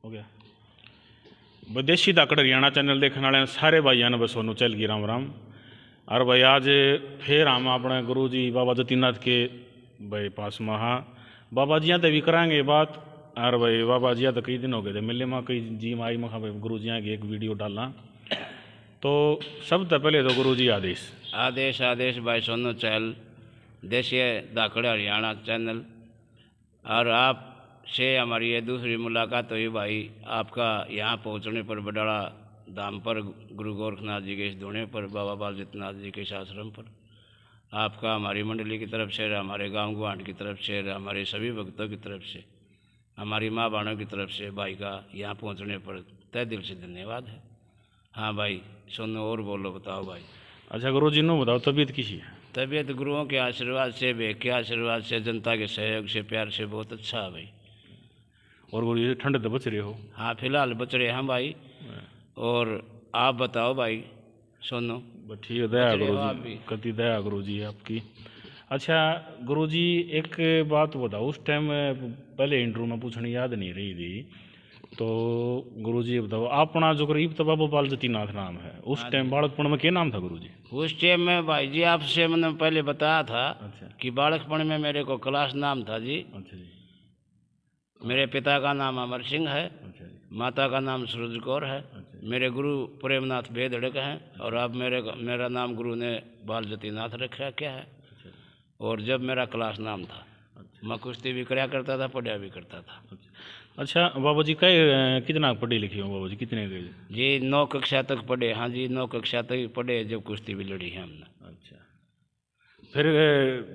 हो गया। विदेशी दाकड़ हरियाणा चैनल देखने वाले सारे भाइयों ने बस सोनू चल गई राम राम। और भाई आज फिर हम अपने गुरु जी बाबा जतीनाथ के भाई पास में हाँ बाबा जी तो भी कराएंगे बात। और भाई बाबा जी तो कई दिन हो गए थे मिले में कई जी माई में भाई गुरु जी की एक वीडियो डालना। तो सब तो पहले तो गुरु जी आदेश आदेश आदेश भाई सोनू चहल देशीय दाकड़ हरियाणा चैनल। और आप से हमारी ये दूसरी मुलाकात हुई भाई। आपका यहाँ पहुँचने पर बडाड़ा धाम पर गुरु गोरखनाथ जी के इस धुने पर बाबा बालजितनाथ जी के इस आश्रम पर आपका हमारी मंडली की तरफ से, हमारे गांव गुआंढ की तरफ से, हमारे सभी भक्तों की तरफ से, हमारी माँ बहनों की तरफ से भाई का यहाँ पहुँचने पर तहे दिल से धन्यवाद है। हाँ भाई सोनू और बोलो बताओ भाई। अच्छा गुरु जी नो बताओ तबीयत किसी है? तबीयत गुरुओं के आशीर्वाद से, भेग के आशीर्वाद से, जनता के सहयोग से, प्यार से बहुत अच्छा है भाई। और गुरु जी ठंड तो बच रहे हो? हाँ फिलहाल बच रहे हैं भाई। और आप बताओ भाई सोनू? ठीक है, दया गुरु जी, कति दया गुरु जी आपकी। अच्छा गुरु जी एक बात बताओ, उस टाइम पहले इंटरव्यू में पूछनी याद नहीं रही थी, तो गुरु जी बताओ अपना जो करीब तो बाबा बाल जतीनाथ नाम है, उस टाइम बालकपन में क्या नाम था गुरु जी? उस टाइम में भाई जी आपसे मैंने पहले बताया था। अच्छा। कि बालकपन में मेरे को कैलाश नाम था जी। अच्छा जी। मेरे पिता का नाम अमर सिंह है। अच्छा जी। माता का नाम सूरज कौर है। अच्छा। मेरे गुरु प्रेमनाथ बेदड़क हैं। और अब मेरा नाम गुरु ने बाल जतीनाथ रखा क्या है। अच्छा। और जब मेरा क्लास नाम था। अच्छा। मैं कुश्ती भी कराया करता था, पढ़ाया भी करता था। अच्छा बाबा जी कितना पढ़े लिखे हो बाबा जी, कितने गए जी? 9 कक्षा तक पढ़े। हाँ जी 9 कक्षा तक पढ़े जब कुश्ती भी लड़ी है हमने। अच्छा फिर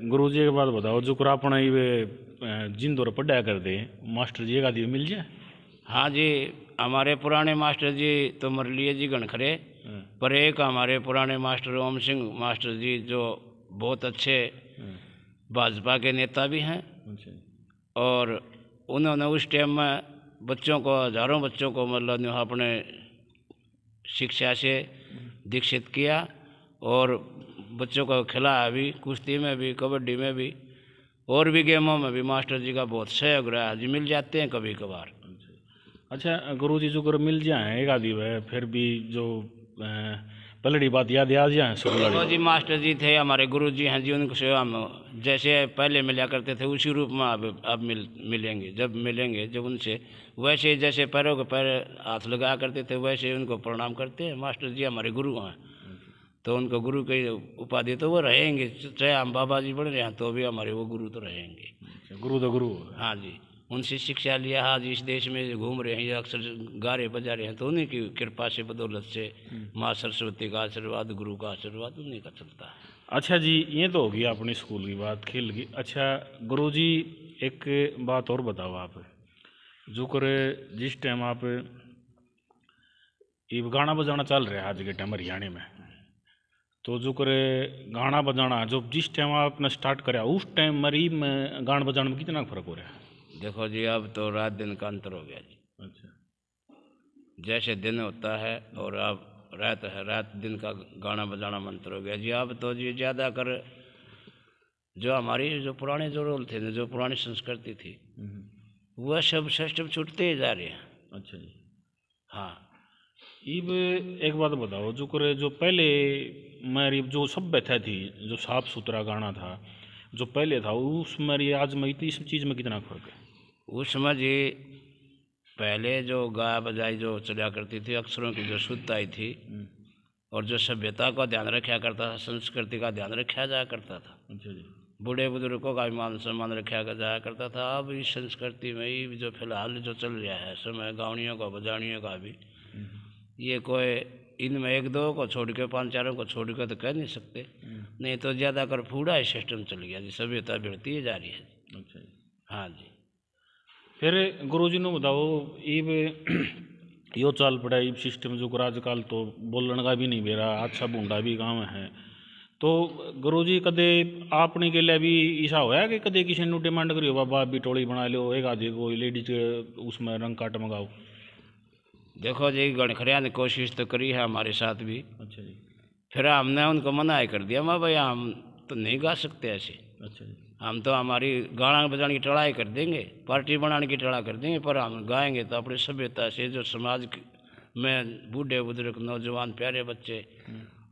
गुरु जी के बाद बताओ जो अपना ये जिन दौर पढ़ाया करते मास्टर जी एक आदमी मिल जाए? हाँ जी हमारे पुराने मास्टर जी तो मर लिए जी गणखरे, पर एक हमारे पुराने मास्टर ओम सिंह मास्टर जी जो बहुत अच्छे भाजपा के नेता भी हैं। और उन्होंने उस टाइम में बच्चों को, हजारों बच्चों को मतलब अपने शिक्षा से दीक्षित किया और बच्चों को खिलाया भी, कुश्ती में भी, कबड्डी में भी, और भी गेमों में भी मास्टर जी का बहुत सहयोग रहा जी। मिल जाते हैं कभी कभार। अच्छा गुरु जी जो कर मिल जाए एक आदि है फिर भी जो पलड़ी बात याद जाए तो जी मास्टर जी थे हमारे गुरु जी हैं जी, उनको से हम जैसे पहले मिला करते थे उसी रूप में अब मिलेंगे। जब उनसे वैसे जैसे पैरों के पैर हाथ लगाया करते थे वैसे उनको प्रणाम करते हैं। मास्टर जी हमारे गुरु हैं तो उनको गुरु की उपाधि तो वो रहेंगे, चाहे हम बाबा जी बन रहे हैं तो भी हमारे वो गुरु तो रहेंगे। गुरु तो गुरु। हाँ जी उनसे शिक्षा लिया। आज इस देश में घूम रहे हैं, अक्सर गा रहे बजा रहे हैं तो उन्हीं की कृपा से, बदौलत से, माँ सरस्वती का आशीर्वाद, गुरु का आशीर्वाद उन्हीं का चलता है। अच्छा जी ये तो होगी अपनी स्कूल की बात, खेल की। अच्छा गुरु जी एक बात और बताओ आप, जो करे जिस टाइम आप ये गाना बजाना चल रहा है आज के टाइम हरियाणा में, तो जो करे गाना बजाना जो जिस टाइम आपने स्टार्ट कराया उस टाइम मरीब में गाना बजाने में कितना फर्क हो रहा है? देखो जी अब तो रात दिन का अंतर हो गया जी। अच्छा। जैसे दिन होता है और अब रात है, रात दिन का गाना बजाना में अंतर हो गया जी। अब तो जी ज़्यादा कर जो हमारी जो पुराने जो रोल थे, जो पुरानी संस्कृति थी वह सब सिस्टम छूटते ही जा रहे हैं। अच्छा जी। हाँ इब एक बात बताओ, जो करे जो पहले मेरी जो सभ्यता थी, जो साफ सुथरा गाना था जो पहले था, उसमें आज में इतनी सब चीज़ में कितना फर्क है? उसमें जी पहले जो गाय बजाई जो चला करती थी, अक्षरों की जो शुद्धताई थी और जो सभ्यता का ध्यान रखा करता था, संस्कृति का ध्यान रखा जाया करता था। अच्छा जी। बूढ़े बुजुर्गों का भी मान सम्मान रखा जाया करता था। अब इस संस्कृति में ही जो फिलहाल जो चल रहा है समय गावड़ियों का, बजानियों का भी, ये कोई इनमें एक दो को छोड़ के 5-4 को छोड़ के तो कह नहीं सकते। नहीं तो ज़्यादा कर फूड़ा ही सिस्टम चल गया जी, सभ्यता बढ़ती जा रही है। अच्छा जी। हाँ जी। फिर गुरु जी ने बताओ इब यो चाल पड़ा इब सिस्टम जो आजकल तो बोलने का भी नहीं बेरा, अच्छा बूंदा भी गाँव है, तो गुरु जी कदे आपने के लिए भी ऐसा होया कि कदे किसी ने डिमांड करी हो बाबा भी टोली बना लो, एक आधे को लेडीज उसमें रंग काट मंगाओ? देखो जी गणखरिया ने कोशिश तो करी है हमारे साथ भी। अच्छा जी। फिर हमने उनको मना कर दिया, मैं भाई हम तो नहीं गा सकते ऐसे। अच्छा जी। हम तो हमारी गाना बजाने की टड़ाई कर देंगे, पार्टी बनाने की टड़ा कर देंगे, पर हम गाएंगे तो अपनी सभ्यता से, जो समाज में बूढ़े बुजुर्ग नौजवान प्यारे बच्चे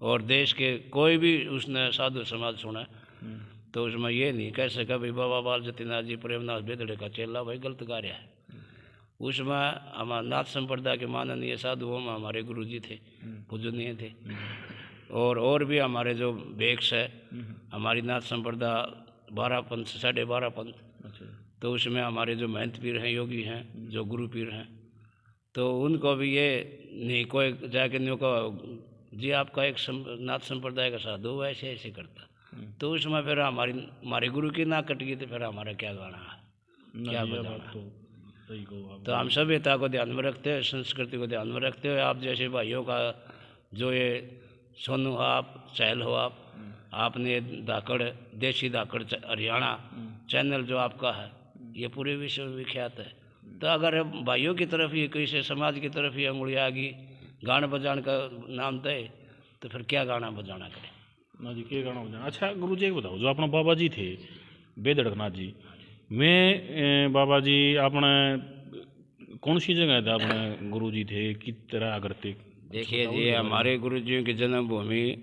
और देश के कोई भी उसने साधु समाज सुना तो उसमें ये नहीं कह सका भाई बाबा बाल जतीनाथ जी प्रेमनाथ बेदड़े का चेला भाई गलत गा रहा है। उसमें हमारे नाथ संप्रदाय के माननीय साधुओं में हमारे गुरु जी थे, पूजनीय थे, और भी हमारे जो भेक्ष है, हमारी नाथ संप्रदाय 12 पंथ 12.5 पंथ, तो उसमें हमारे जो महंत पीर हैं, योगी हैं, जो गुरु पीर हैं, तो उनको भी ये नहीं कोई जाके नहीं को जी आपका एक नाथ संप्रदाय का साधु ऐसे ऐसे करता, तो उसमें फिर हमारे गुरु की ना कट गई तो फिर हमारा क्या गाना है, क्या बजाना। तो हम सभ्यता को ध्यान में रखते हैं, संस्कृति को ध्यान में रखते हुए आप जैसे भाइयों का जो ये सोनू आप चहल हो, आपने धाकड़ देसी धाकड़ हरियाणा चैनल जो आपका है ये पूरे विश्व में विख्यात है। तो अगर भाइयों की तरफ ही किसी समाज की तरफ ही उंगली आ गई गाना बजाने का नाम दे तो फिर क्या गाना बजाना करें ना जी, क्या गाना बजाना। अच्छा गुरु जी एक बताओ, जो अपना बाबा जी थे बेदड़कनाथ जी, मैं बाबा जी अपने कौन सी जगह था अपने गुरु जी थे, किस तरह करते? देखिए जी, हमारे गुरु जी की जन्मभूमि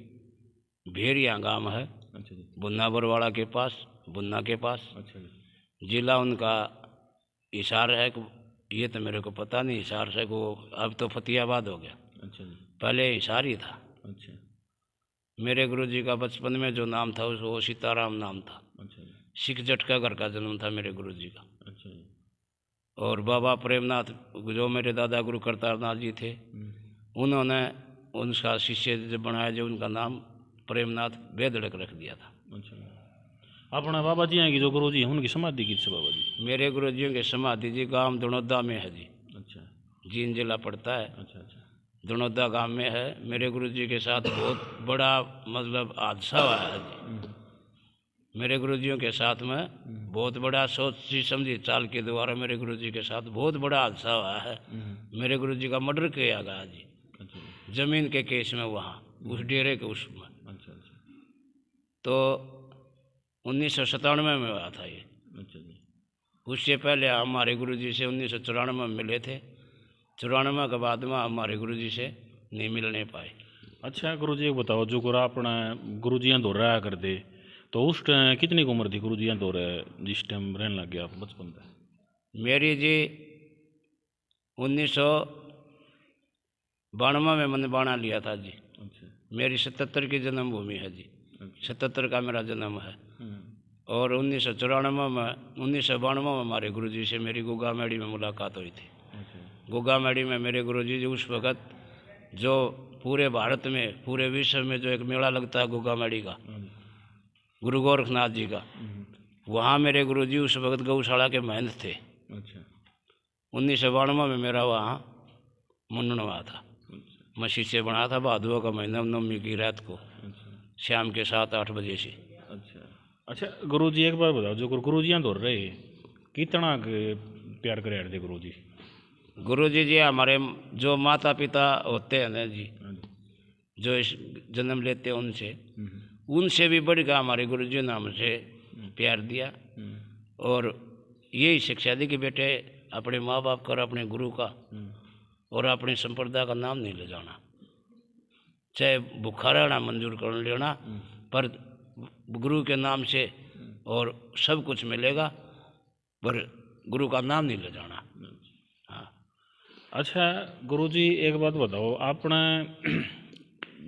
भेरिया गांव है। अच्छा जी। बुन्ना बरवाड़ा के पास, बुन्ना के पास। अच्छा जी। जिला उनका हिसार है, ये तो मेरे को पता नहीं हिसार से को, अब तो फतेहाबाद हो गया। अच्छा जी। पहले हिसार ही था। अच्छा। मेरे गुरु जी का बचपन में जो नाम था वो सीताराम नाम था। अच्छा जी। सिख झटका घर का जन्म था मेरे गुरु जी का। अच्छा जी। और बाबा प्रेमनाथ जो मेरे दादा गुरु करतारनाथ जी थे, उन्होंने उनका शिष्य जब बनाया, जो उनका नाम प्रेमनाथ बेदड़क रख दिया था। अच्छा। अपने बाबा जी हैं कि जो गुरु जी हैं उनकी समाधि की से बाबा जी? मेरे गुरु जी की समाधि जी गांव दनौदा में है जी। अच्छा। जींद जिला पड़ता है। अच्छा अच्छा। दनौदा गांव में है। मेरे गुरु जी के साथ बहुत बड़ा मतलब हादसा हुआ है जी। मेरे गुरु जी के साथ में बहुत बड़ा सोची समझी चाल के द्वारा मेरे गुरु जी के साथ बहुत बड़ा हादसा हुआ है। मेरे गुरु जी का मर्डर किया गया जी। अच्छा। जमीन के केस में, वहाँ उस डेरे के उसमें। अच्छा अच्छा। तो 1997 में हुआ था ये। अच्छा जी। उससे पहले हमारे गुरु जी से 1994 में मिले थे। 94 के बाद में हमारे गुरु जी से नहीं मिलने पाए। अच्छा गुरु जी बताओ, जो गुरु अपना गुरु जी दौड़ रहा करते तो उस टाइम कितनी की उम्र थी गुरु जी दौड़ जिस टाइम रहने लग गया आप बचपन से? मेरी जी 1992 में मैंने बाणा लिया था जी। अच्छा। मेरी 77 की जन्मभूमि है जी। 77 का मेरा जन्म है। और 1992 में हमारे गुरु जी से मेरी गुगा मेड़ी में मुलाकात हुई थी। गुगा मेड़ी में मेरे गुरु जी उस वक़्त जो पूरे भारत में, पूरे विश्व में जो एक मेला लगता है गुगा मेड़ी का, गुरु गोरखनाथ जी का, वहाँ मेरे गुरु जी उस वक़्त गौशाला के महंत थे। अच्छा। 1992 में मेरा वहाँ मुंडन हुआ था। मसीह से बना था, भादुआ का महीना, नवमी की रात को, शाम के 7-8 बजे से। अच्छा। अच्छा गुरु जी एक बार बताओ, जो गुरु जी दौड़ रहे कितना प्यार करे थे गुरु जी? गुरु जी जी हमारे जो माता पिता होते हैं ना जी, जो इस जन्म लेते हैं उनसे भी बढ़कर हमारे गुरु जी ने हमसे प्यार दिया और यही शिक्षा दी कि बेटे अपने माँ बाप का और अपने गुरु का और अपने संप्रदाय का नाम नहीं ले जाना, चाहे भूखा रहना मंजूर कर लेना, पर गुरु के नाम से और सब कुछ मिलेगा, पर गुरु का नाम नहीं ले जाना। हाँ। अच्छा गुरुजी एक बात बताओ, आपने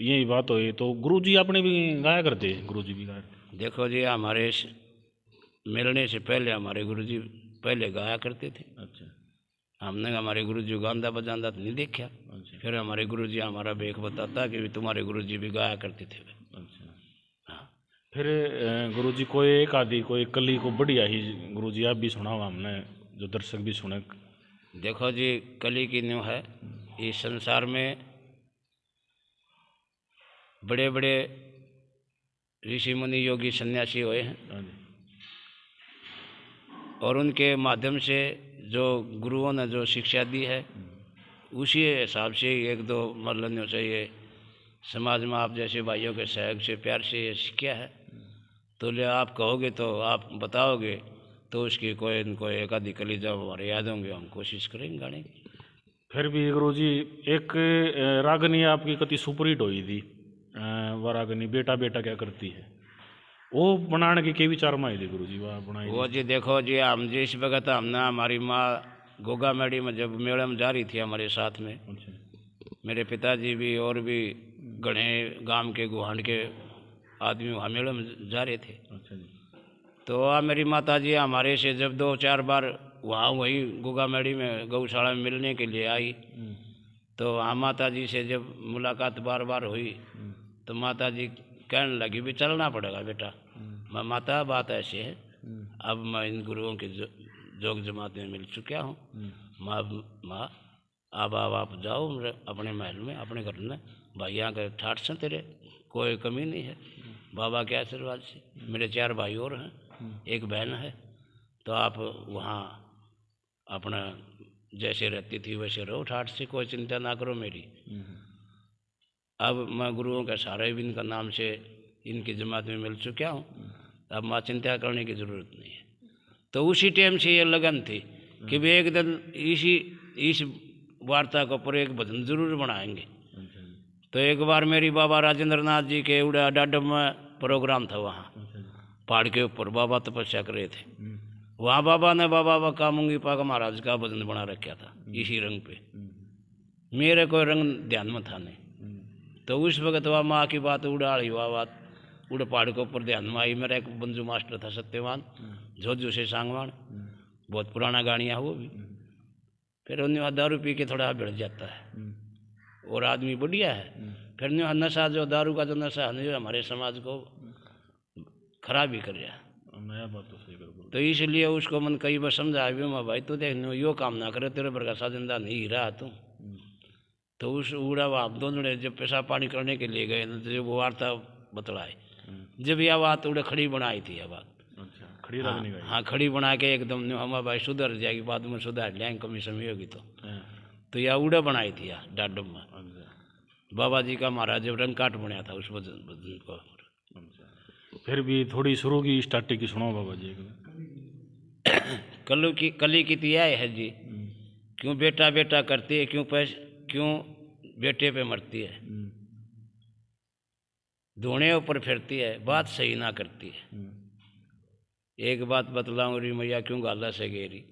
यही बात हुई तो गुरुजी आपने भी गाया करते? गुरुजी भी गाया? देखो जी, हमारे मिलने से पहले हमारे गुरुजी पहले गाया करते थे। अच्छा। हमने हमारे गुरुजी गांदा बजांदा तो नहीं देखा। अच्छा। फिर हमारे गुरुजी हमारा बेख बताता कि तुम्हारे गुरुजी भी गाया करते थे। अच्छा। हाँ। फिर गुरुजी कोई एक आदि कोई कली को बढ़िया ही गुरुजी आप भी सुनाओ, हमने जो दर्शक भी सुने। देखो जी, कली की न्यू है, इस संसार में बड़े बड़े ऋषि मुनि योगी सन्यासी हुए हैं और उनके माध्यम से जो गुरुओं ने जो शिक्षा दी है उसी हिसाब से एक दो मरलनियों से ये समाज में आप जैसे भाइयों के सहयोग से प्यार से ये सीखा है। तो ले आप कहोगे तो आप बताओगे तो उसकी कोई न कोई एक आधी कली जब हमारे याद होंगे हम कोशिश करेंगे गाने की। फिर भी गुरु जी एक रागनी आपकी कति सुपरहिट हुई थी, वह रागनी बेटा बेटा क्या करती है, वो बनाने की के विचार में आई थी गुरु जी, वह बनाई वो जी देखो जी हम जी इस वक्त हमने हमारी माँ गोगा मेड़ी में जब मेले में जा रही थी हमारे साथ में, अच्छा मेरे पिताजी भी और भी गणे गांव के गुहांड के आदमी वहाँ मेले में जा रहे थे। अच्छा जी। तो मेरी माता जी हमारे से जब 2-4 बार वहाँ वही गोगा मेड़ी में गौशाला में मिलने के लिए आई, तो वहाँ माता जी से जब मुलाकात बार बार हुई तो माता जी कहने लगी भी चलना पड़ेगा बेटा। मैं माता बात ऐसी है, अब मैं इन गुरुओं के जोग जमात में मिल चुका हूँ, माँ अब आप जाओ अपने महल में अपने घर में, भाई यहाँ के ठाठ से तेरे कोई कमी नहीं है बाबा के आशीर्वाद से। मेरे 4 भाई और हैं, एक बहन है, तो आप वहाँ अपना जैसे रहती थी वैसे रहो, ठाठ से कोई चिंता ना करो मेरी। अब मैं गुरुओं के सारे भी इनका नाम से इनकी जमात में मिल चुका हूँ, अब माँ चिंता करने की ज़रूरत नहीं है। तो उसी टाइम से ये लगन थी कि वे एक दिन इस वार्ता के ऊपर एक भजन जरूर बनाएंगे। तो एक बार मेरी बाबा राजेंद्र नाथ जी के उड़ा डाडम में प्रोग्राम था, वहाँ पहाड़ के ऊपर बाबा तपस्या कर रहे थे, वहाँ बाबा ने बाबा का मुंगी पाक महाराज का भजन बना रखा था इसी रंग पे, मेरे कोई रंग ध्यान में था नहीं। तो उस वक्त वह माँ की बात उड़ाड़ी, वह बात उड़ पहाड़ के ऊपर ध्यान में आई। मेरा एक बंजू मास्टर था सत्यवान, झोझू से सांगवान, बहुत पुराना गाड़ियाँ वो भी। फिर उन्हें दारू पी के थोड़ा भिड़ जाता है और आदमी बढ़िया है, फिर न्यू नशा जो दारू का जो नशा है जो हमारे समाज को खराब ही कर रहा है। बात तो सही करो। तो इसलिए उसको मन कई बार समझा भी मैं भाई तू देख यो काम ना करे, तेरे पर का साजिंदा नहीं रहा तू। तो उस उड़ा आप दोनों ने जब पेशाब पानी करने के लिए गए तो जब वो वार्ता बतलाए, जब यह बात उड़े खड़ी बनाई थी, यह बात खड़ी रखनी गई। हाँ खड़ी बना के एकदम हम भाई सुधर जाएगी, बाद में सुधार लेंगे कमी समी होगी तो यह उड़ा बनाई थी यार डाडम में। बाबा जी का महाराज जब रंग काट बनाया था उस भजन को। फिर भी थोड़ी शुरू की स्टार्टिंग की सुनाओ बाबा जी। कली की तिया है जी, क्यों बेटा बेटा करती है, क्यों बेटे पे मरती है, धोने ऊपर फिरती है, बात सही ना करती है। एक बात बतलाऊं री मैया क्यों गाला से गेरी,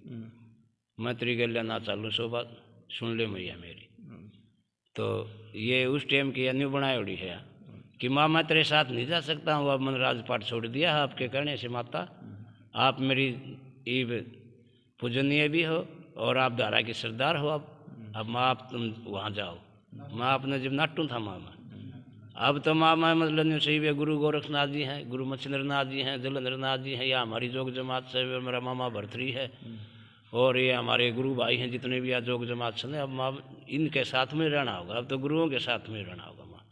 मैं तेरी गलिया ना चालू सो बात सुन ले मैया मेरी। तो ये उस टाइम की अन्य बनाई है कि माँ मैं तेरे साथ नहीं जा सकता हूँ, अब मैंने राजपाट छोड़ दिया है आपके कहने से माता, आप मेरी ईब पूजनीय भी हो और आप धारा की सरदार हो। अब माँ आप तुम वहाँ जाओ। माँ आपने जब नाटू था माँ में, अब तो माँ मैं मतलब सही है, गुरु गोरखनाथ जी हैं, गुरु मच्छिंद्र नाथ जी हैं, जलेंद्र नाथ जी हैं, या हमारी जोग जमात से मेरा मामा भरतरी है और ये हमारे गुरु भाई हैं जितने भी यहाँ जोग जमात से। अब माँ इनके साथ में रहना होगा, अब तो गुरुओं के साथ में रहना होगा माँ,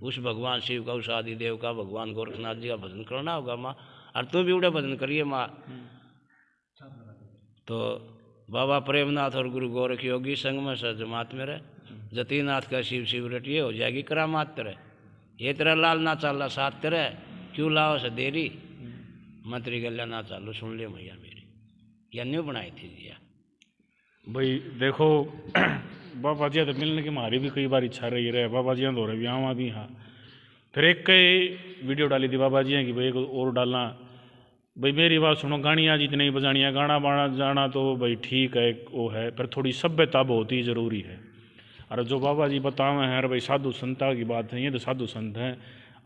उस भगवान शिव का, उस आदि देव का, भगवान गोरखनाथ जी का भजन करना होगा माँ, और तुम भी उड़ा भजन करिए माँ। तो बाबा प्रेमनाथ और गुरु गोरख योगी संग में सर जमात में रहे, जतीनाथ का शिव शिव रटिए हो जाएगी करामात तेरे, ये तेरा लाल ना चाला साथ तेरे, क्यों लाओ से देरी, मंत्री गल्या ना चालू सुन ले मैया मेरी, या न्यू बनाई थी जी। भाई देखो बाबा जी तो मिलने की हमारी भी कई बार इच्छा रही रहे, बाबा जी तो रहे ब्याह भी। हाँ फिर एक कई वीडियो डाली थी बाबा जी की भाई एक और डालना, भाई मेरी बात सुनो, गाड़ियाँ जितनी ही बजानियाँ, गाना बाना जाना तो भाई ठीक है वो है, पर थोड़ी सभ्यता बहुत ही ज़रूरी है। और जो बाबा जी बतावे हैं, अरे भाई साधु संता की बात है, ये तो साधु संत हैं,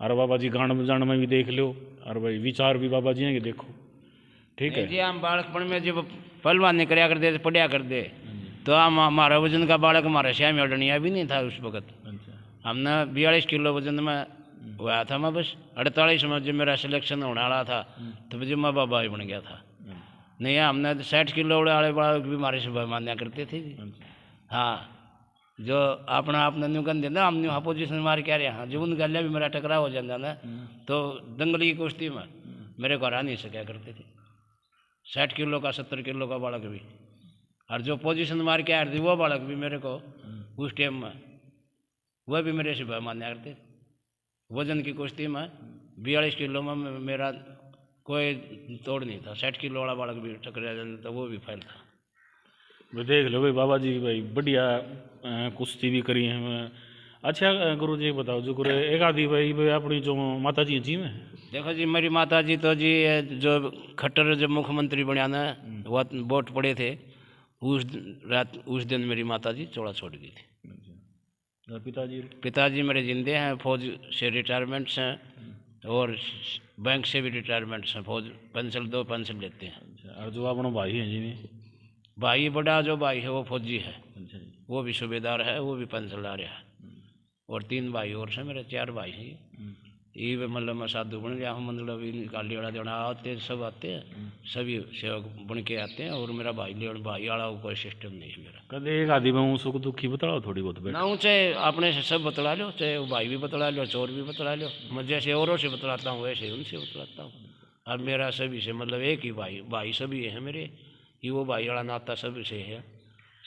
और बाबा जी गाना बजाने में भी देख लो, और भाई विचार भी बाबा जी हैं कि देखो ठीक है जी। हम बालकपन में जब पहलवान नहीं कराया करते पढ़िया कर दे, तो हम हमारा वजन का बालक हमारा श्याम अडनिया भी नहीं था उस वक्त। हमने 42 किलो वजन में हुआ था मैं, बस 48 में जब मेरा सिलेक्शन होने वाला था तो जब मैं बाबा ही बन गया था। नहीं हमने 60 किलो वाले बालक भी हमारे से मान्या करते थे जी। हाँ जो अपना आपने न्यू कर देना, हम न्यू अपोजिशन मार के आ रहे हैं, जब उन गलिया भी मेरा टकराव हो जाता ना तो दंगली की कुश्ती में मेरे को हरा नहीं सका करते थे। 60 किलो का 70 किलो का बालक भी, और जो पोजीशन मार के आ रही थी वो बालक भी मेरे को उस टाइम में वह भी मेरे से मान्या करते थे। वजन की कुश्ती में 42 किलो में मेरा कोई तोड़ नहीं था। 60 किलो वाला बालक भी टकरा जाता तो वो भी फैल था। भाई देख लो भाई बाबा जी भाई बढ़िया कुश्ती भी करी है। अच्छा गुरु जी बताओ जो गुरु एक आदि भाई अपनी जो माता जी में देखो जी मेरी माता जी तो जी जो खट्टर जब मुख्यमंत्री बना ना वोट पड़े थे उस दिन मेरी माता जी चौड़ा छोड़ गई थी। पिताजी मेरे जिंदे हैं, फौज से रिटायरमेंट हैं और बैंक से भी रिटायरमेंट हैं, फौज पेंशन 2 पेंशन लेते हैं। और जो अपना भाई है जी भाई बड़ा जो भाई है वो फौजी है, वो भी सूबेदार है, वो भी पेंशन ला रहा है। और 3 भाई और से मेरे 4 भाई हैं। ये मतलब मैं साधु बन गया हूँ, मतलब काली वाला देना आते सब आते हैं, सभी सेवक बन के आते हैं। और मेरा भाई लेन भाई वाला कोई सिस्टम नहीं है मेरा। कदे एक आदि में सुख दुखी बतलाओ थोड़ी बहुत ना हूँ, चाहे अपने से सब बतला लो, चाहे वो भाई भी बतला लो, चोर भी बतला लो। मैं जैसे औरों से बतलाता हूँ वैसे उनसे बतलाता हूँ। और मेरा सभी से मतलब एक ही भाई सभी है मेरे, ये वो भाई वाला नाता सभी से है।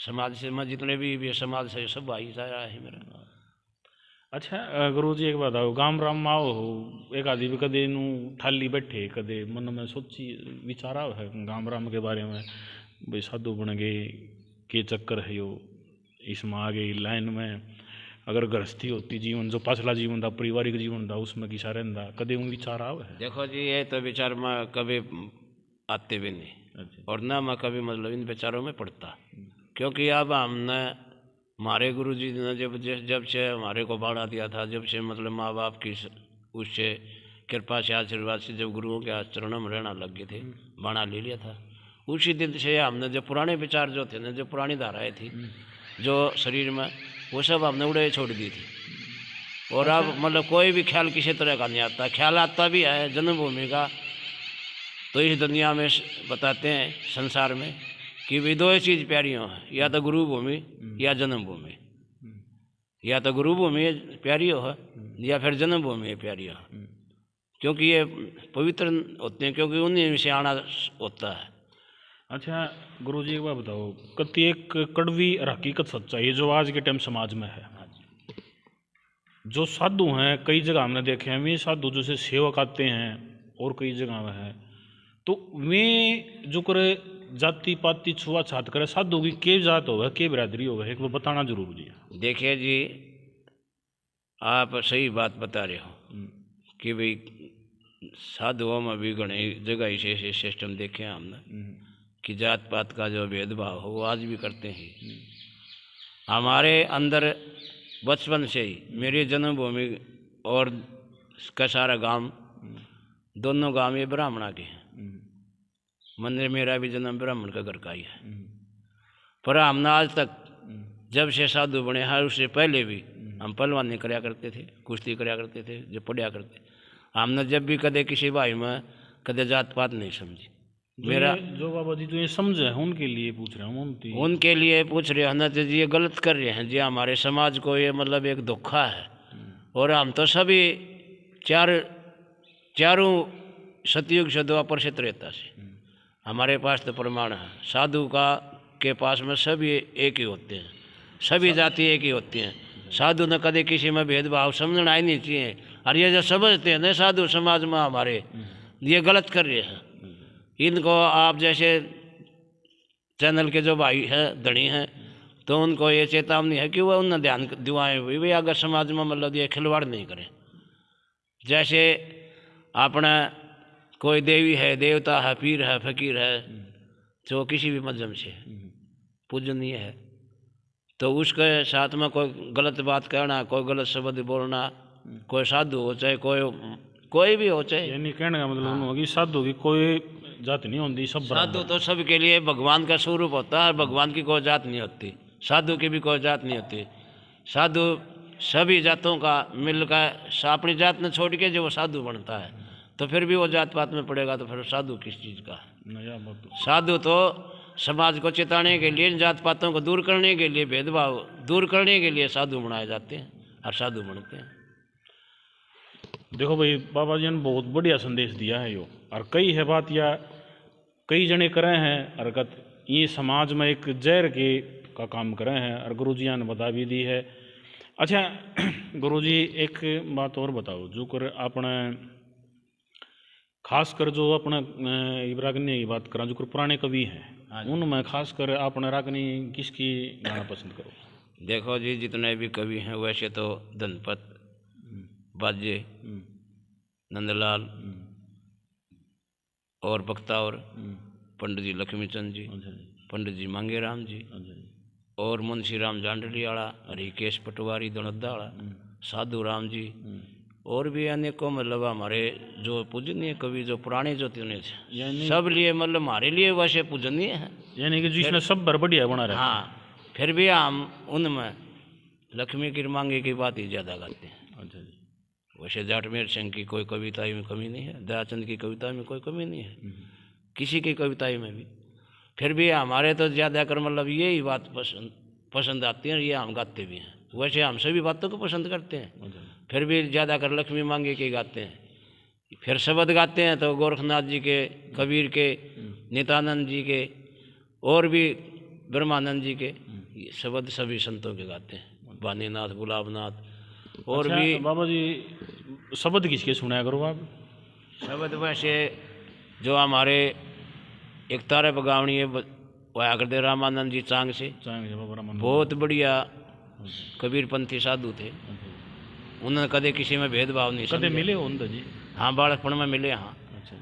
समाज से मैं जितने भी समाज से सब भाईचारा है मेरा। अच्छा गुरु जी एक बात आओ, गाम राम में आओ हो एक आदि भी कदे नू ठाली बैठे कदे मन में सोची विचारा है गाम राम के बारे में भाई साधु बन गए के चक्कर है यो इसमें आगे लाइन में अगर गृहस्थी होती जीवन जो पाछला जीवन था पारिवारिक जीवन था उसमें किसा रहता कदे वो विचार आवे है? देखो जी ये तो विचार में कभी आते भी नहीं। अच्छा। और ना मैं कभी मतलब इन विचारों में पड़ता, क्योंकि अब हमने हमारे गुरु जी ने जब से हमारे को बाढ़ा दिया था, जब से मतलब माँ बाप की उससे कृपा से आशीर्वाद से जब गुरुओं के आचरणों में रहना लग गए थे, बाणा ले लिया था। उसी दिन से हमने जो पुराने विचार जो थे ना, जो पुरानी धाराएं थी जो शरीर में, वो सब हमने उड़े छोड़ दी थी। और अब मतलब कोई भी ख्याल किसी तरह का नहीं आता। ख्याल आता भी है जन्मभूमि का, तो इस दुनिया में बताते हैं संसार में कि भी 2 चीज़ प्यारियों हैं, या तो गुरु भूमि या जन्मभूमि। या तो गुरु भूमि प्यारी हो या फिर जन्मभूमि प्यारी हो, क्योंकि ये पवित्र होते हैं, क्योंकि उन्हीं से आना होता है। अच्छा गुरु जी एक बात बताओ, कति एक कड़वी और हकीकत सच्चाई है जो आज के टाइम समाज में है। जो साधु हैं कई जगह हमने देखे हैं, वे साधु जैसे सेवक आते हैं और कई जगह में है, तो वे जो करे जाति पाति छुआछात करे, साधु की के जात होगा के बिरादरी होगा एक वो बताना जरूरी है। देखिए जी आप सही बात बता रहे हो कि भाई साधुओं में भी घने जगह ऐसे सिस्टम देखे हैं हमने कि जात पात का जो भेदभाव हो वो आज भी करते हैं। हमारे अंदर बचपन से ही मेरी जन्मभूमि और कसारा गांव, दोनों गांव ये ब्राह्मणा के हैं। मंदिर मेरा भी जन्म ब्राह्मण का घर का ही है। पर हमने आज तक जब से साधु बने हैं उससे पहले भी हम पहलवानी कराया करते थे, कुश्ती कराया करते थे, जो पढ़िया करते। हमने जब भी कदे किसी भाई में कदे जात पात नहीं समझी। मेरा जो बाबा जी जो ये समझे हैं उनके लिए पूछ रहे हैं, उनके लिए पूछ रहे हैं ना, तो ये गलत कर रहे हैं जी। हमारे समाज को ये मतलब एक धोखा है। और हम तो सभी चारों सतयुग से द्वापर से त्रेता से हमारे पास तो प्रमाण है। साधु का के पास में सभी एक ही होते हैं, सभी जाति एक ही होती हैं। साधु न कदे किसी में भेदभाव समझना ही नहीं चाहिए। और ये जो समझते हैं ना साधु समाज में हमारे, ये गलत कर रहे हैं। इनको आप जैसे चैनल के जो भाई हैं धनी हैं, तो उनको ये चेतावनी है कि वह उन ध्यान दिवाएं हुई वे अगर समाज में मतलब ये खिलवाड़ नहीं करें। जैसे अपना कोई देवी है, देवता है, पीर है, फकीर है, जो किसी भी मध्यम से पूजनीय है, तो उसके साथ में कोई गलत बात कहना, कोई गलत शब्द बोलना, कोई साधु हो चाहे कोई भी हो चाहे, यानी कहने का मतलब होगी साधु की कोई जात नहीं होती, सब साधु तो सबके लिए भगवान का स्वरूप होता है। भगवान की कोई जात नहीं होती, साधु की भी कोई जात नहीं होती। साधु सभी जातों का मिलकर अपनी जात न छोड़ के जो वो साधु बनता है, तो फिर भी वो जात पात में पड़ेगा, तो फिर साधु किस चीज़ का? साधु तो समाज को चेताने के लिए, जात पातों को दूर करने के लिए, भेदभाव दूर करने के लिए साधु बनाए जाते हैं और साधु बनते हैं। देखो भाई बाबा जी ने बहुत बढ़िया संदेश दिया है यो, और कई है बात या कई जने करे हैं हरकत, ये समाज में एक जहर के का काम करे हैं, और गुरु जी ने बता भी दी है। अच्छा गुरु जी एक बात और बताओ, जो कर अपने खासकर जो अपने इब्रागनी की बात करा जो पुराने कवि हैं उनमें खासकर आपने रागनी किसकी गाना पसंद करो? देखो जी, जितने भी कवि हैं वैसे तो धनपत, बाजे, नंदलाल और बख्तावर, पंडित जी लक्ष्मीचंद जी, पंडित जी मांगेराम जी और मुंशी राम जांडली वाला, हरिकेश पटवारी दनोदा वाला, साधु राम जी और भी अनेकों मतलब हमारे जो पूजनीय कवि जो पुराने जो थे सब लिए मतलब हमारे लिए वैसे पूजनीय है, यानी कि जिसने सब बढ़िया बना रहा। हाँ, फिर भी हम उनमें लक्ष्मी की मांगे की बात ही ज़्यादा करते हैं। अच्छा जी। वैसे जाटमेर सिंह की कोई कविता में कमी नहीं है, दयाचंद की कविता में कोई कमी नहीं है, किसी की कविताएं में भी। फिर भी हमारे तो ज़्यादा कर मतलब यही बात पसंद आती है, ये हम गाते भी हैं। वैसे हम सभी बातों को पसंद करते हैं, फिर भी ज़्यादा कर लक्ष्मी मांगे के गाते हैं। फिर शब्द गाते हैं तो गोरखनाथ जी के, कबीर के, नित्यानंद जी के और भी ब्रह्मानंद जी के शब्द सभी संतों के गाते हैं, वाणीनाथ, गुलाबनाथ और अच्छा, भी। बाबा जी शब्द किसके सुनाया करो आप? शब्द वैसे जो हमारे एक तारे बगावणी है वह करते रामानंद जी चांग से, बहुत बढ़िया कबीरपंथी साधु थे। उन्होंने कदे किसी में भेदभाव नहीं कदे मिले उन जी? हाँ, बालकपन में मिले। हाँ, अच्छा।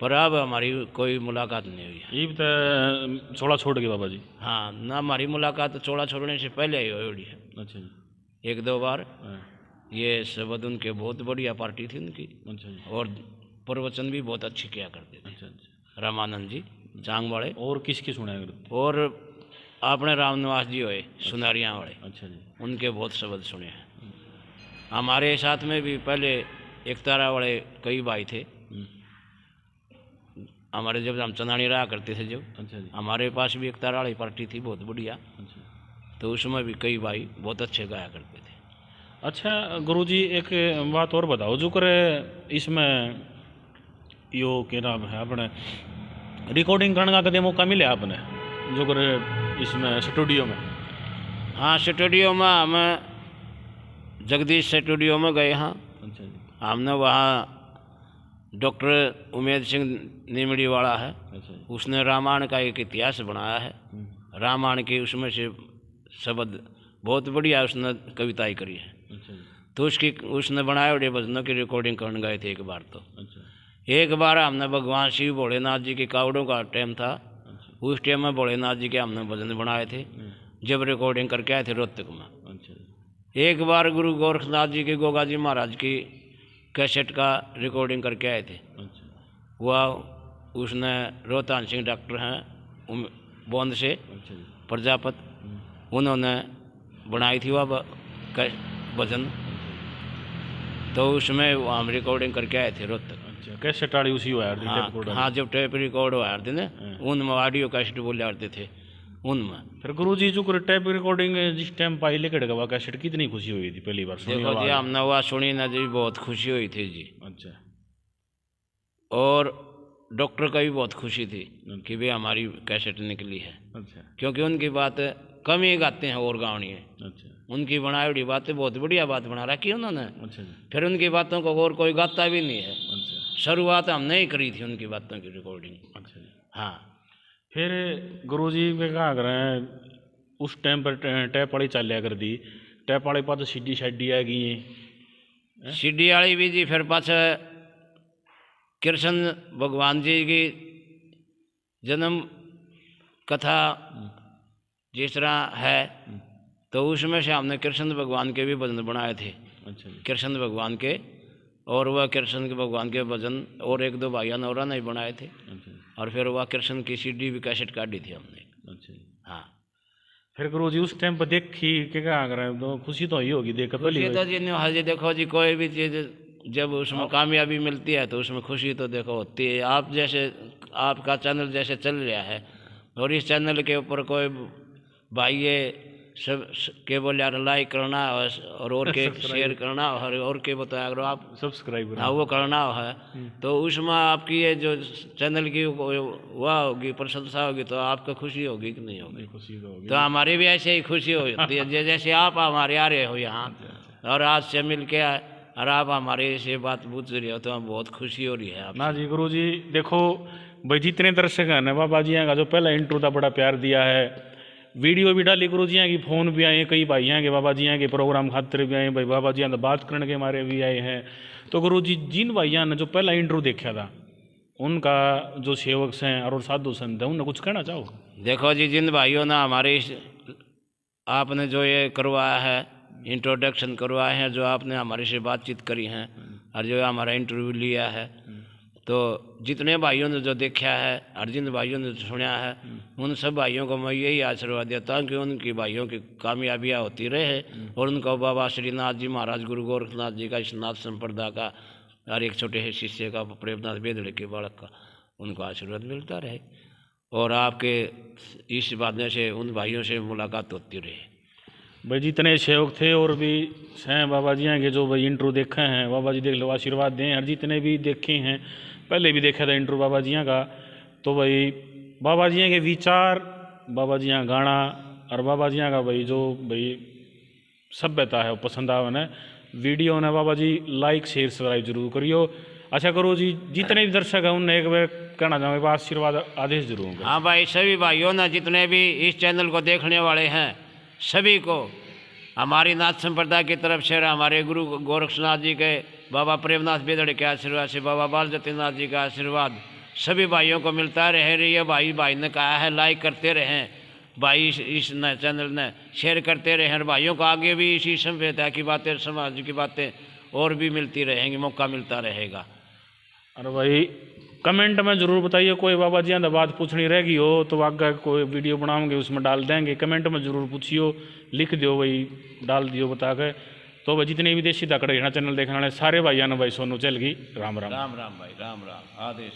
पर अब हमारी कोई मुलाकात नहीं हुई है। ये तो छोड़ा छोड़ के बाबा जी? हाँ ना, हमारी मुलाकात चौड़ा छोड़ने से पहले ही हुई है। अच्छा जी। एक दो बार। ये शब्द उनके बहुत बढ़िया पार्टी थी उनकी। अच्छा जी। और प्रवचन भी बहुत अच्छी किया करते थे। अच्छा अच्छा। रामानंद जी चांग वाले। और किसकी सुनाया करते? और आपने रामनिवास जी हुए सुनारियाँ वाले। अच्छा जी। उनके बहुत शब्द सुने हैं। हमारे साथ में भी पहले एक तारा वाले कई भाई थे हमारे, जब हम चंदानी रहा करते थे जब। अच्छा जी। हमारे पास भी एक तारा वाली पार्टी थी बहुत बढ़िया। अच्छा। तो उसमें भी कई भाई बहुत अच्छे गाया करते थे। अच्छा गुरुजी, एक बात और बताओ जो करे इसमें यो क्या नाम है अपने रिकॉर्डिंग करने का कदम मौका मिले आपने जो करे इसमें स्टूडियो में? हाँ, स्टूडियो में हम जगदीश स्टूडियो में गए। हाँ। अच्छा जी। हमने वहाँ डॉक्टर उमेद सिंह निमड़ी वाला है। अच्छा। उसने रामायण का एक इतिहास बनाया है। रामायण के उसमें से शब्द बहुत बढ़िया उसने कविताएं करी है। अच्छा। तो उसने बनाए हुए भजनों की रिकॉर्डिंग करने गए थे एक बार। तो अच्छा। एक बार हमने भगवान शिव भोलेनाथ जी के कावड़ों का टाइम था। अच्छा। उस टाइम में भोलेनाथ जी के हमने भजन बनाए थे जब रिकॉर्डिंग करके आए थे रोहतक में। अच्छा। एक बार गुरु गोरखनाथ जी के गोगा जी महाराज की कैसेट का रिकॉर्डिंग करके आए थे। अच्छा। वह उसने रोहतान सिंह डॉक्टर हैं बोंद से। अच्छा। प्रजापत, उन्होंने बनाई थी वह भजन। तो उसमें हम रिकॉर्डिंग करके आए थे रोहतक। अच्छा, कैसेट वाली उसी हुआ? हाँ, जब टेप रिकॉर्ड हुआ थे ना, उनमें ऑडियो कैसेट बोले आते थे उनमें। फिर गुरु जी जो टेप रिकॉर्डिंग जिस टाइम पाई लेकर गवा कैसेट, कितनी खुशी हुई थी पहली बार? देखो जी, हमने वह सुनी ना जी, बहुत खुशी हुई थी जी। अच्छा। और डॉक्टर का भी बहुत खुशी थी कि भाई हमारी कैसेट निकली है। अच्छा। क्योंकि उनकी बात कम ही गाते हैं और गावनी है। अच्छा। उनकी बनाई हुई बातें बहुत बढ़िया बात बना रखी है उन्होंने। अच्छा। फिर उनकी बातों को और कोई गाता भी नहीं है। अच्छा। शुरुआत हमने ही करी थी उनकी बातों की रिकॉर्डिंग। अच्छा। हाँ। फिर गुरुजी पे क्या करें उस टाइम पर टैप वाली चलिया कर दी, टैप वाले पास सीडी शाडी आ गई। सीडी वाली भी जी। फिर पास कृष्ण भगवान जी की जन्म कथा जिस तरह है, तो उसमें से हमने कृष्ण भगवान के भी भजन बनाए थे। अच्छा। कृष्ण भगवान के, और वह कृष्ण के भगवान के भजन और एक दो भाइयों ने और नहीं बनाए थे। अच्छा। और फिर वह कृष्ण की सीडी भी कैसेट काटी थी हमने। अच्छा। हाँ। फिर गुरु जी उस टाइम पर देखी क्या करें तो खुशी तो ही होगी देख खुशी तो जी नहीं। हाँ जी, देखो जी, कोई भी चीज़ जब उसमें कामयाबी मिलती है तो उसमें खुशी तो देखो होती है। आप जैसे आपका चैनल जैसे चल रहा है और इस चैनल के ऊपर कोई भाई ये सब के बोले यार लाइक करना और के शेयर करना और के बताया करो आप सब्सक्राइब। हाँ, वो करना है। तो उसमें आपकी ये जो चैनल की वह होगी, प्रशंसा होगी, तो आपको खुशी होगी कि नहीं होगी? खुशी तो होगी। तो हमारी भी ऐसे ही खुशी होती है जैसे आप हमारे आ रहे हो यहाँ और आज से मिल के और आप हमारे से बात पूछ रहे हो तो हम बहुत खुशी हो रही है आप। ना जी गुरु जी देखो भाई जितने दर्शक हैं ना बाबा जी का जो पहला इंट्रो था बड़ा प्यार दिया है, वीडियो भी डाली गुरु जी की, फ़ोन भी आए कई भाई हैं के बाबा जी के प्रोग्राम खातिर भी आए, भाई बाबा जी तो बात करने के मारे भी आए हैं। तो गुरु जी जिन भाइयों ने जो पहला इंट्रो देखा था उनका जो सेवक हैं और साधु संत हैं उन्हें कुछ कहना चाहो? देखो जी जिन भाइयों ने हमारे आपने जो ये करवाया है इंट्रोडक्शन करवाए हैं, जो आपने हमारे से बातचीत करी है और जो हमारा इंटरव्यू लिया है, तो जितने भाइयों ने जो देखा है और जिन भाइयों ने सुना है उन सब भाइयों को मैं यही आशीर्वाद देता हूँ कि उनकी भाइयों की कामयाबियाँ होती रहे और उनको बाबा श्रीनाथ जी महाराज गुरु गोरखनाथ जी का, इस नाथ संप्रदाय का और एक छोटे से शिष्य का प्रेमनाथ बेदड़े के बालक का उनको आशीर्वाद मिलता रहे और आपके इस बात से उन भाइयों से मुलाकात होती रहे। भाई जितने सेवक थे और भी हैं बाबा जी के जो भाई इंट्रो देखे हैं, बाबा जी देख लो आशीर्वाद दें, और जितने भी देखे हैं पहले भी देखा था इंट्रो बाबा जी का, तो भाई बाबा जी के विचार, बाबा जी का गाना और बाबा जी का भाई जो भाई सभ्यता है वो पसंद आवे न वीडियो ने बाबा जी लाइक शेयर सब्सक्राइब जरूर करियो। अच्छा करो जी जितने भी दर्शक हैं उन्हें एक बार कहना चाहूँगा आशीर्वाद आदेश जरूर होंगे। हाँ भाई सभी भाइयों ने जितने भी इस चैनल को देखने वाले हैं सभी को हमारी नाथ संप्रदाय की तरफ से हमारे गुरु गोरखनाथ जी के, बाबा प्रेमनाथ बेदड़े के आशीर्वाद से, बाबा बाल जतीनाथ जी का आशीर्वाद सभी भाइयों को मिलता रहे। ये भाई ने कहा है लाइक करते रहें भाई, इस चैनल ने शेयर करते रहें और भाइयों को आगे भी इसी सभ्यता की बातें, समाज की बातें और भी मिलती रहेंगी, मौका मिलता रहेगा। अरे भाई कमेंट में ज़रूर बताइए, कोई बाबा जी ने बात पूछनी रहेगी हो तो आगे कोई वीडियो बनाओगे उसमें डाल देंगे, कमेंट में ज़रूर पूछियो, लिख दियो भाई, डाल दियो बता के। तो भाई जितने विदेशी धाकड़ चैनल देखने वाले सारे भाइयों ने भाई सोनू चल गई राम राम। राम राम भाई, राम राम, आदेश।